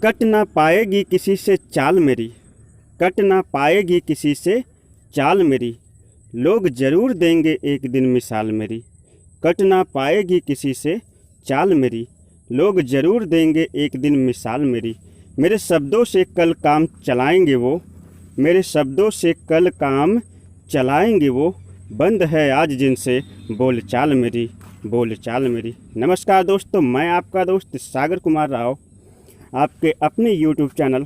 Cut ना पाएगी किसी से चाल मेरी, कट ना पाएगी किसी से चाल मेरी, लोग ज़रूर देंगे एक दिन मिसाल मेरी। कट ना पाएगी किसी से चाल मेरी, लोग ज़रूर देंगे एक दिन मिसाल मेरी। मेरे शब्दों से कल काम चलाएंगे वो, मेरे शब्दों से कल काम चलाएंगे वो, बंद है आज जिनसे बोल चाल मेरी, बोल चाल मेरी। नमस्कार दोस्तों, मैं आपका दोस्त सागर कुमार राव आपके अपने YouTube channel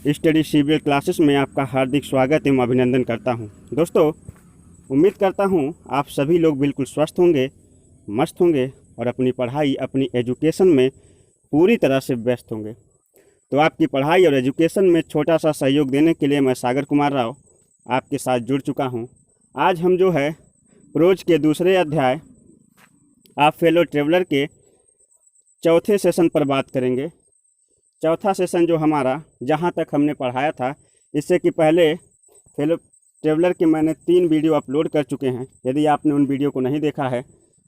study CBL classes में आपका हार्दिक स्वागत एवं अभिनंदन करता हूं। दोस्तों, उम्मीद करता हूं आप सभी लोग बिल्कुल स्वस्थ होंगे, मस्त होंगे और अपनी पढ़ाई, अपनी एजुकेशन में पूरी तरह से व्यस्त होंगे। तो आपकी पढ़ाई और एजुकेशन में छोटा सा सहयोग देने के लिए मैं सागर कुमार राव आपके साथ जुड़ चुका हूं। आज हम जो है प्रोज के दूसरे अध्याय आप फेलो ट्रेवलर के चौथे सेशन पर बात करेंगे। चौथा सेशन जो हमारा जहां तक हमने पढ़ाया था, इससे कि पहले फेलो ट्रेवलर के मैंने 3 वीडियो अपलोड कर चुके हैं। यदि आपने उन वीडियो को नहीं देखा है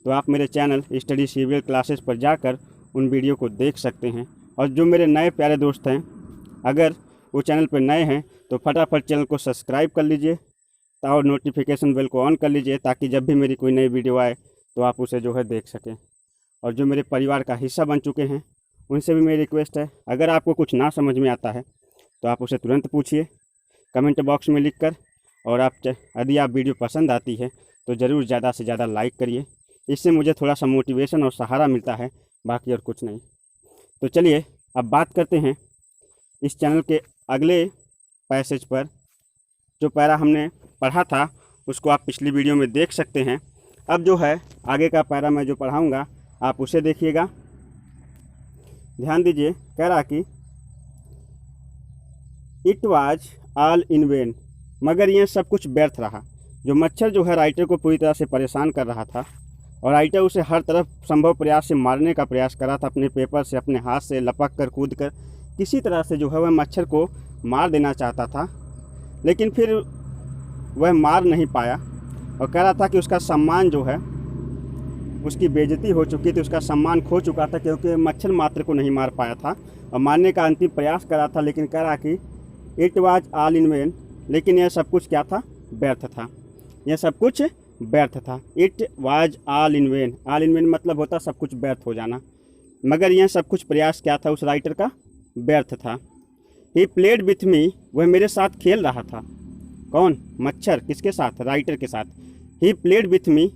तो आप मेरे चैनल स्टडी सीबीएल क्लासेस पर जाकर उन वीडियो को देख सकते हैं। और जो मेरे नए प्यारे दोस्त हैं, अगर वो चैनल पर नए हैं तो फटाफट चैनल को सब्सक्राइब कर लीजिए और नोटिफिकेशन बेल को ऑन कर लीजिए, ताकि जब भी मेरी कोई नई वीडियो आए तो आप उसे जो है देख सकें। और जो मेरे परिवार का हिस्सा बन चुके हैं, उनसे भी मेरी रिक्वेस्ट है, अगर आपको कुछ ना समझ में आता है तो आप उसे तुरंत पूछिए कमेंट बॉक्स में लिखकर। और यदि आप वीडियो पसंद आती है तो ज़रूर ज़्यादा से ज़्यादा लाइक करिए, इससे मुझे थोड़ा सा मोटिवेशन और सहारा मिलता है, बाकी और कुछ नहीं। तो चलिए अब बात करते हैं इस चैनल के अगले पैसेज पर। जो पैरा हमने पढ़ा था उसको आप पिछली वीडियो में देख सकते हैं। अब जो है आगे का पैरा मैं जो पढ़ाऊँगा आप उसे देखिएगा, ध्यान दीजिए। कह रहा कि it was all in when, मगर यह सब कुछ व्यर्थ रहा। जो मच्छर जो है राइटर को पूरी तरह से परेशान कर रहा था और राइटर उसे हर तरफ संभव प्रयास से मारने का प्रयास कर रहा था, अपने पेपर से, अपने हाथ से लपक कर, कूद कर, किसी तरह से जो है वह मच्छर को मार देना चाहता था, लेकिन फिर वह मार नहीं पाया और कह रहा था कि उसका सम्मान जो है, उसकी बेइज्जती हो चुकी थी, उसका सम्मान खो चुका था, क्योंकि मच्छर मात्र को नहीं मार पाया था और मारने का अंतिम प्रयास कर रहा था। लेकिन कह रहा कि it was all in when, लेकिन यह सब कुछ क्या था? व्यर्थ था। यह सब कुछ व्यर्थ था। It was all in when, all in when मतलब होता सब कुछ व्यर्थ हो जाना, मगर यह सब कुछ प्रयास क्या था उस राइटर का? व्यर्थ था। ही प्लेड विथ मी, वह मेरे साथ खेल रहा था। कौन? मच्छर। किसके साथ? राइटर के साथ। ही प्लेड विथ मी,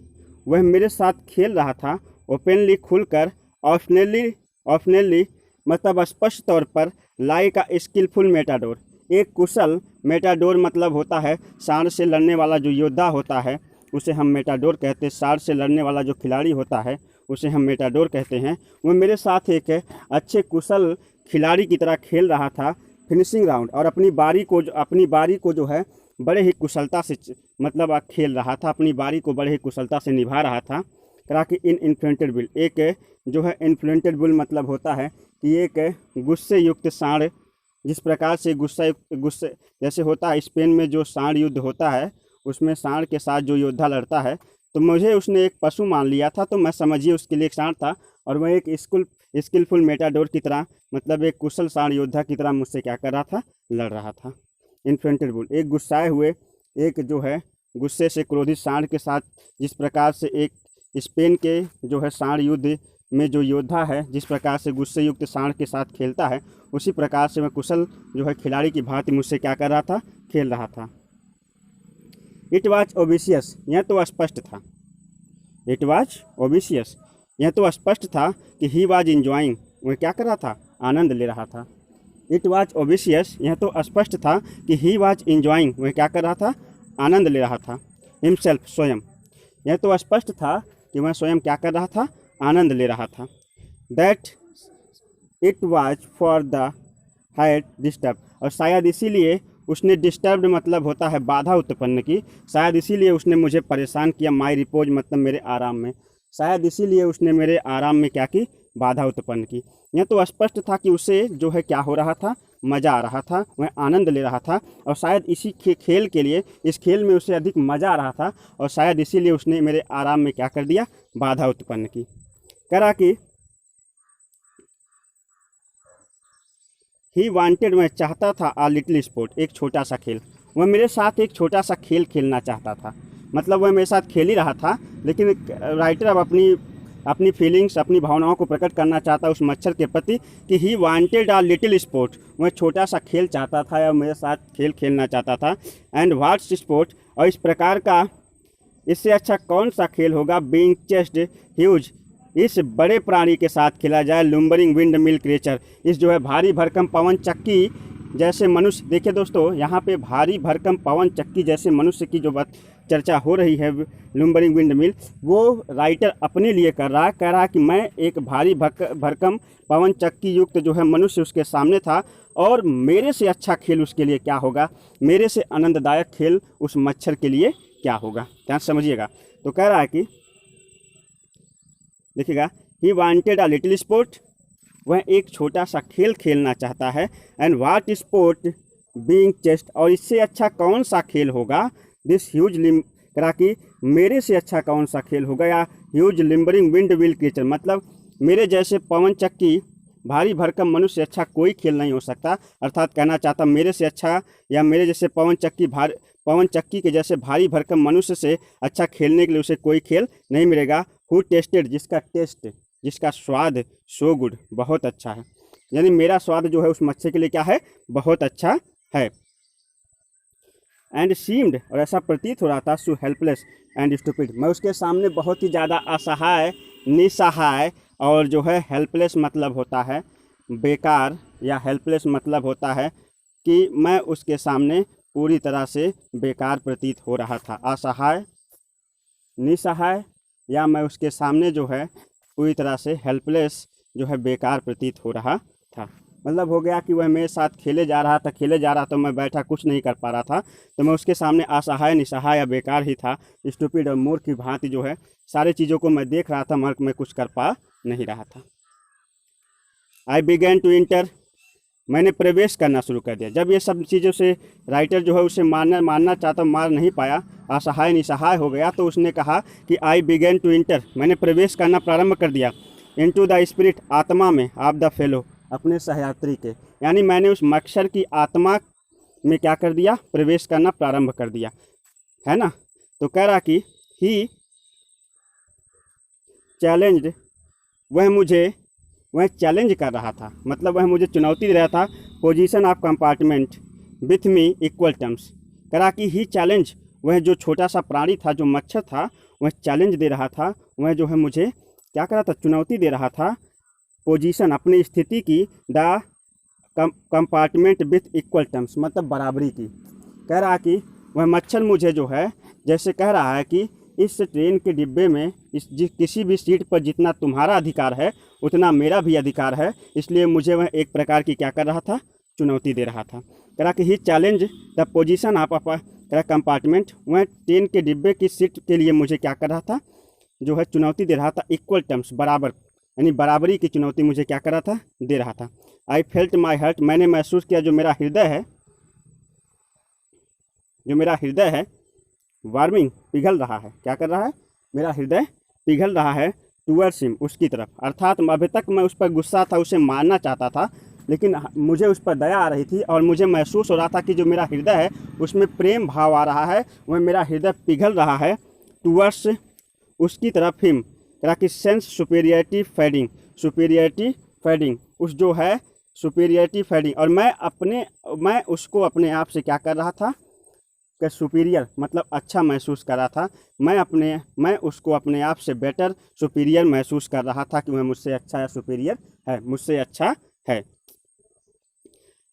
वह मेरे साथ खेल रहा था। ओपनली, खुलकर। ऑफनेली मतलब स्पष्ट तौर पर। लाइक अ स्किलफुल मेटाडोर, एक कुशल मेटाडोर मतलब होता है सांड से लड़ने वाला जो योद्धा होता है उसे हम मेटाडोर कहते हैं। सांड से लड़ने वाला जो खिलाड़ी होता है उसे हम मेटाडोर कहते हैं। वह मेरे साथ एक अच्छे कुशल खिलाड़ी की तरह खेल रहा था। फिनिशिंग राउंड, और अपनी बारी को जो है बड़े ही कुशलता से मतलब खेल रहा था, अपनी बारी को बड़े ही कुशलता से निभा रहा था। करा कि इन्फ्लुएंटेड बुल, एक जो है इन्फ्लुएंटेड बुल मतलब होता है कि एक गुस्से युक्त सांड, जिस प्रकार से गुस्से जैसे होता है स्पेन में जो सांड युद्ध होता है उसमें सांड के साथ जो योद्धा लड़ता है, तो मुझे उसने एक पशु मान लिया था, तो मैं समझिए उसके लिए एक सांड था और वह एक स्किलफुल मेटाडोर की तरह मतलब एक कुशल सांड योद्धा की तरह मुझसे क्या कर रहा था? लड़ रहा था। इन्फ्लुएंटेड बुल, एक गुस्साए हुए, एक जो है गुस्से से क्रोधित सांड के साथ, जिस प्रकार से एक स्पेन के जो है सांड युद्ध में जो योद्धा है जिस प्रकार से गुस्से युक्त सांड के साथ खेलता है, उसी प्रकार से मैं कुशल जो है खिलाड़ी की भांति मुझसे क्या कर रहा था? खेल रहा था। इट वाज ओबिशियस, यह तो स्पष्ट था। इट वाज ओबिशियस, यह तो स्पष्ट था कि ही वाज इंजॉइंग, वह क्या कर रहा था? आनंद ले रहा था। इट वाज ओबिशियस, यह तो स्पष्ट था कि ही वाज इंजॉइंग, वह क्या कर रहा था? आनंद ले रहा था। हिमसेल्फ, स्वयं, यह तो स्पष्ट था कि वह स्वयं क्या कर रहा था? आनंद ले रहा था। That it was for the had disturb, और शायद इसीलिए उसने डिस्टर्ब्ड मतलब होता है बाधा उत्पन्न की, शायद इसीलिए उसने मुझे परेशान किया। माई रिपोज मतलब मेरे आराम में, शायद इसीलिए उसने मेरे आराम में क्या की? बाधा उत्पन्न की। यह तो स्पष्ट था कि उसे जो है क्या हो रहा था? मज़ा आ रहा था, वह आनंद ले रहा था, और शायद इसी खेल के लिए, इस खेल में उसे अधिक मज़ा आ रहा था, और शायद इसीलिए उसने मेरे आराम में क्या कर दिया? बाधा उत्पन्न की। करा कि ही वांटेड, वह चाहता था, आ लिटिल स्पोर्ट, एक छोटा सा खेल। वह मेरे साथ एक छोटा सा खेल खेलना चाहता था, मतलब वह मेरे साथ खेल ही रहा था, लेकिन राइटर अब अपनी फीलिंग्स, अपनी भावनाओं को प्रकट करना चाहता उस मच्छर के प्रति कि he wanted uh little sport, वह छोटा सा खेल चाहता था या मेरे साथ खेल खेलना चाहता था। एंड व्हाट्स स्पोर्ट, और इस प्रकार का, इससे अच्छा कौन सा खेल होगा, बीइंग चेस्ड ह्यूज, इस बड़े प्राणी के साथ खेला जाए, लुम्बरिंग विंड मिल क्रिएचर, इस जो है भारी भरकम पवन चक्की जैसे मनुष्य। देखिए दोस्तों, यहाँ पे भारी भरकम पवन चक्की जैसे मनुष्य की जो बात चर्चा हो रही है, लुम्बरिंग विंड मिल, वो राइटर अपने लिए कर रहा है। कह रहा है कि मैं एक भारी भरकम पवन चक्की युक्त जो है मनुष्य उसके सामने था, और मेरे से अच्छा खेल उसके लिए क्या होगा, मेरे से आनंददायक खेल उस मच्छर के लिए क्या होगा। ध्यान समझिएगा। तो कह रहा है कि देखिएगा, he wanted a little sport, वह एक छोटा सा खेल खेलना चाहता है। And what sport being chest, और इससे अच्छा कौन सा खेल होगा, दिस ह्यूज करा कि मेरे से अच्छा कौन सा खेल होगा, या huge limbering wind will creature, मतलब मेरे जैसे पवन चक्की भारी भरकम मनुष्य से अच्छा कोई खेल नहीं हो सकता। अर्थात कहना चाहता मेरे से अच्छा या मेरे जैसे पवन चक्की के जैसे भारी भरकम मनुष्य से अच्छा खेलने के लिए उसे कोई खेल नहीं मिलेगा। हु टेस्टेड, जिसका टेस्ट, जिसका स्वाद, सो गुड, बहुत अच्छा है, यानी मेरा स्वाद जो है उस मच्छर के लिए क्या है, बहुत अच्छा है। एंड सीम्ड, और ऐसा प्रतीत हो रहा था, सो हेल्पलेस एंड स्टूपिड, मैं उसके सामने बहुत ही ज़्यादा असहाय, निसहाय, और जो है हेल्पलेस मतलब होता है बेकार, या हेल्पलेस मतलब होता है कि मैं उसके सामने पूरी तरह से बेकार प्रतीत हो रहा था। असहाय, निसहाय, या मैं उसके सामने जो है पूरी तरह से हेल्पलेस जो है बेकार प्रतीत हो रहा था। मतलब हो गया कि वह मेरे साथ खेले जा रहा था, तो मैं बैठा कुछ नहीं कर पा रहा था, तो मैं उसके सामने असहाय, निसहाय या बेकार ही था। स्टूपिड और मूर्ख की भांति जो है सारी चीज़ों को मैं देख रहा था, मगर मैं कुछ कर पा नहीं रहा था। आई बिगेन टू इंटर, मैंने प्रवेश करना शुरू कर दिया। जब ये सब चीज़ों से राइटर जो है उसे मारना चाहता, मार नहीं पाया, असहाय निसहाय हो गया, तो उसने कहा कि आई बिगेन टू इंटर, मैंने प्रवेश करना प्रारंभ कर दिया, इनटू द स्पिरिट, आत्मा में, ऑफ द फेलो, अपने सहयात्री के, यानी मैंने उस मच्छर की आत्मा में क्या कर दिया, प्रवेश करना प्रारंभ कर दिया, है ना। तो कह रहा कि ही चैलेंज्ड, वह चैलेंज कर रहा था, मतलब वह मुझे चुनौती दे रहा था, position of compartment with me equal terms. करा कि ही चैलेंज, वह जो छोटा सा प्राणी था, जो मच्छर था, वह चैलेंज दे रहा था, वह जो है मुझे क्या कर रहा था, चुनौती दे रहा था, पोजीशन, अपनी स्थिति की, the compartment with equal terms, मतलब बराबरी की। कह रहा कि वह मच्छर मुझे जो है जैसे कह रहा है कि इस ट्रेन के डिब्बे में किसी भी सीट पर जितना तुम्हारा अधिकार है उतना मेरा भी अधिकार है, इसलिए मुझे वह एक प्रकार की क्या कर रहा था, चुनौती दे रहा था। कह रहा कि he challenge the position of compartment, वह ट्रेन के डिब्बे की सीट के लिए मुझे क्या कर रहा था, जो है चुनौती दे रहा था, इक्वल टर्म्स, बराबर, यानी बराबरी की चुनौती मुझे क्या कर रहा था, दे रहा था। आई फेल्ट माई हार्ट, मैंने महसूस किया जो मेरा हृदय है, वार्मिंग, पिघल रहा है, क्या कर रहा है, मेरा हृदय पिघल रहा है, टूवर्ड्स हिम, उसकी तरफ। अर्थात अभी तक मैं उस पर गुस्सा था, उसे मारना चाहता था, लेकिन मुझे उस पर दया आ रही थी और मुझे महसूस हो रहा था कि जो मेरा हृदय है उसमें प्रेम भाव आ रहा है, वह मेरा हृदय पिघल रहा है, टूवर्ड्स, उसकी तरफ, हिम, करा कि सेंस सुपीरियरिटी फीडिंग, उस जो है सुपीरियरिटी फीडिंग, और मैं उसको अपने आप से क्या कर रहा था, कि सुपीरियर मतलब अच्छा महसूस कर रहा था, मैं उसको अपने आप से बेटर, सुपीरियर महसूस कर रहा था कि वह मुझसे अच्छा या सुपीरियर है, मुझसे अच्छा है।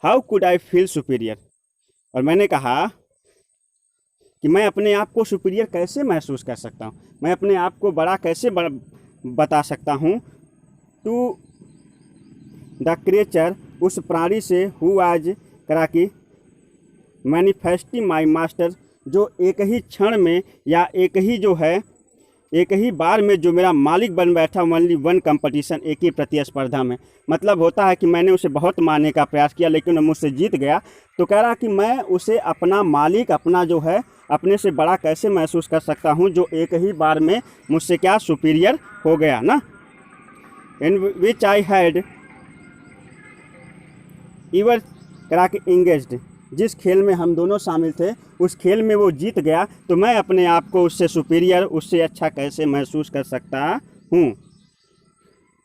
How could I feel superior, और मैंने कहा कि मैं अपने आप को सुपीरियर कैसे महसूस कर सकता हूँ, मैं अपने आप को बड़ा कैसे बता सकता हूँ, टू द क्रिएचर, उस प्राणी से, हु आज, करा कि मैनिफेस्टिंग माई मास्टर, जो एक ही क्षण में या एक ही बार में जो मेरा मालिक बन बैठा, ओनली वन कंपटीशन, एक ही प्रतिस्पर्धा में। मतलब होता है कि मैंने उसे बहुत मारने का प्रयास किया लेकिन वो मुझसे जीत गया, तो कह रहा कि मैं उसे अपना मालिक, अपना जो है अपने से बड़ा कैसे महसूस कर सकता हूँ, जो एक ही बार में मुझसे क्या सुपीरियर हो गया ना। इन विच आई हैड ईवर करा के इंगेज्ड, जिस खेल में हम दोनों शामिल थे उस खेल में वो जीत गया, तो मैं अपने आप को उससे सुपीरियर, उससे अच्छा कैसे महसूस कर सकता हूँ।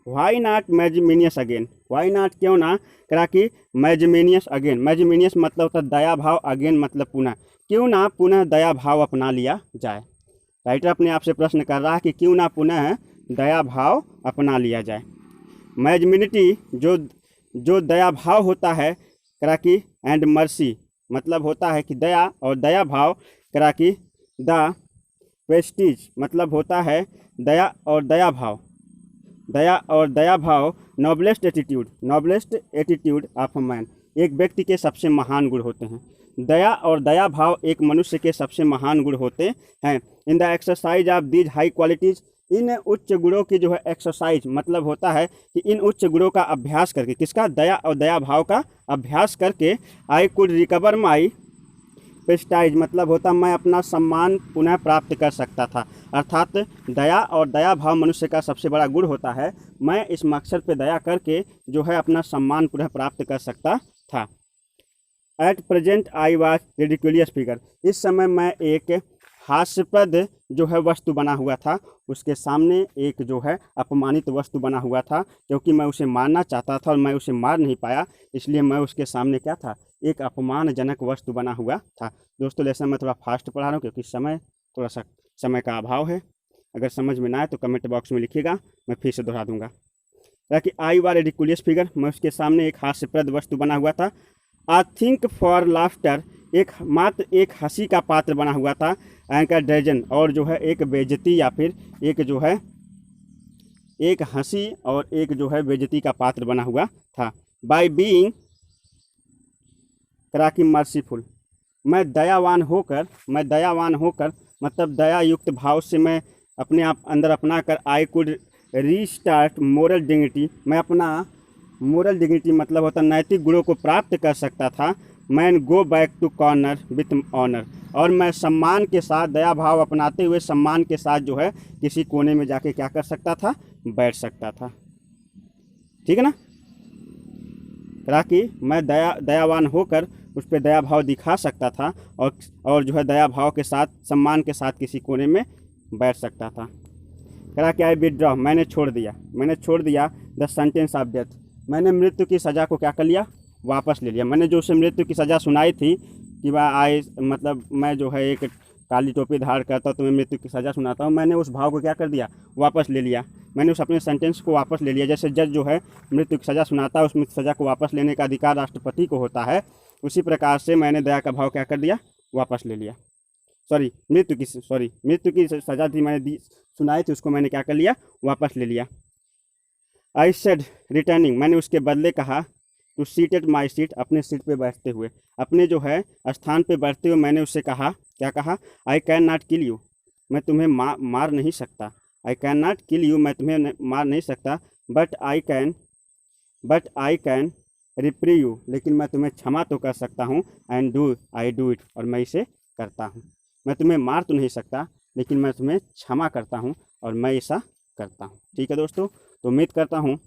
Why not magnanimous again, why not क्यों ना, करा कि मैजमिनियस अगेन, मैजमिनियस मतलब होता है दया भाव, अगेन मतलब पुनः, क्यों ना पुनः दया भाव अपना लिया जाए। राइटर अपने आप से प्रश्न कर रहा है कि क्यों ना पुनः दया भाव अपना लिया जाए। मैजमिनिटी जो दया भाव होता है, करा कि एंड मर्सी मतलब होता है कि दया, और दया भाव करा कि द प्रेस्टीज मतलब होता है दया और दया भाव, दया और दया भाव noblest attitude of a man, एक व्यक्ति के सबसे महान गुण होते हैं। दया और दया भाव एक मनुष्य के सबसे महान गुण होते हैं। In the exercise of these high qualities, इन उच्च गुणों की जो है एक्सरसाइज मतलब होता है कि इन उच्च गुणों का अभ्यास करके, किसका, दया और दया भाव का अभ्यास करके, I could recover my prestige मतलब होता मैं अपना सम्मान पुनः प्राप्त कर सकता था। अर्थात दया और दया भाव मनुष्य का सबसे बड़ा गुण होता है। मैं इस मकसद पे दया करके जो है अपना सम्मान पुनः प्राप्त कर सकता था। At present I was ridiculous figure, इस समय मैं एक हास्यप्रद जो है वस्तु बना हुआ था, उसके सामने एक जो है अपमानित वस्तु बना हुआ था, क्योंकि मैं उसे मारना चाहता था और मैं उसे मार नहीं पाया, इसलिए मैं उसके सामने क्या था, एक अपमानजनक वस्तु बना हुआ था। दोस्तों लेसन मैं थोड़ा फास्ट पढ़ा रहा हूँ क्योंकि थोड़ा सा समय का अभाव है। अगर समझ में ना आए तो कमेंट बॉक्स में लिखिएगा, मैं फिर से दोहरा दूंगा। ताकि आई वार रिडिकुलियस फिगर, मैं उसके सामने एक हास्यप्रद वस्तु बना हुआ था। आई थिंक फॉर लाफ्टर, मात्र एक हंसी का पात्र बना हुआ था। एंकर डजन, और जो है एक बेइज्जती या फिर एक जो है एक हंसी और एक जो है बेइज्जती का पात्र बना हुआ था। बाय बीइंग करा कि मर्सीफुल, मैं दयावान होकर मतलब दया युक्त भाव से मैं अपने आप अंदर अपना कर, I could restart moral dignity, मैं अपना मोरल डिग्निटी मतलब होता नैतिक गुणों को प्राप्त कर सकता था। Man go back to corner with honour, और मैं सम्मान के साथ, दया भाव अपनाते हुए सम्मान के साथ जो है किसी कोने में जाके क्या कर सकता था, बैठ सकता था। ठीक है ना, ताकि मैं दयावान होकर उस पर दया भाव दिखा सकता था और जो है दया भाव के साथ, सम्मान के साथ किसी कोने में बैठ सकता था। करा कि आई विथड्रॉ, मैंने छोड़ दिया द सेंटेंस ऑफ डेथ, मैंने मृत्यु की सज़ा को क्या कर लिया, वापस ले लिया। मैंने जो उसे मृत्यु की सज़ा सुनाई थी कि वह मतलब मैं जो है एक काली टोपी धार करता तो मैं मृत्यु की सज़ा सुनाता हूँ, मैंने उस भाव को क्या कर दिया, वापस ले लिया। मैंने उस अपने सेंटेंस को वापस ले लिया। जैसे जज जो है मृत्यु की सज़ा सुनाता है, उस मृत्यु सज़ा को वापस लेने का अधिकार राष्ट्रपति को होता है, उसी प्रकार से मैंने दया का भाव क्या कर दिया, वापस ले लिया। मृत्यु की सज़ा थी मैंने सुनाई थी, उसको मैंने क्या कर लिया, वापस ले लिया। आई सेड रिटर्निंग, मैंने उसके बदले कहा, to seat at my seat, अपने सीट पे बैठते हुए, अपने जो है स्थान पे बैठते हुए मैंने उससे कहा, क्या कहा, I can not kill you, मैं तुम्हें मार नहीं सकता। I can not kill you, मैं तुम्हें मार नहीं सकता। बट आई कैन रिप्री यू, लेकिन मैं तुम्हें क्षमा तो कर सकता हूँ। एंड आई डू इट, और मैं इसे करता हूँ। मैं तुम्हें मार तो नहीं सकता, लेकिन मैं तुम्हें क्षमा करता हूँ और मैं ऐसा करता हूँ। ठीक है दोस्तों, तो उम्मीद करता हूँ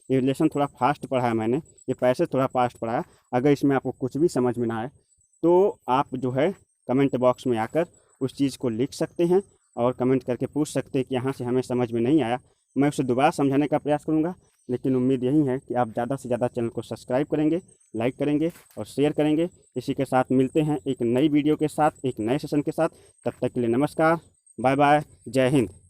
ये लेसन थोड़ा फास्ट पढ़ा है मैंने, ये पैसे थोड़ा फास्ट पढ़ा है। अगर इसमें आपको कुछ भी समझ में ना आए तो आप जो है कमेंट बॉक्स में आकर उस चीज़ को लिख सकते हैं और कमेंट करके पूछ सकते हैं कि यहाँ से हमें समझ में नहीं आया। मैं उसे दोबारा समझाने का प्रयास करूँगा, लेकिन उम्मीद यही है कि आप ज़्यादा से ज़्यादा चैनल को सब्सक्राइब करेंगे, लाइक करेंगे और शेयर करेंगे। इसी के साथ मिलते हैं एक नई वीडियो के साथ, एक नए सेशन के साथ। तब तक के लिए नमस्कार, बाय बाय, जय हिंद।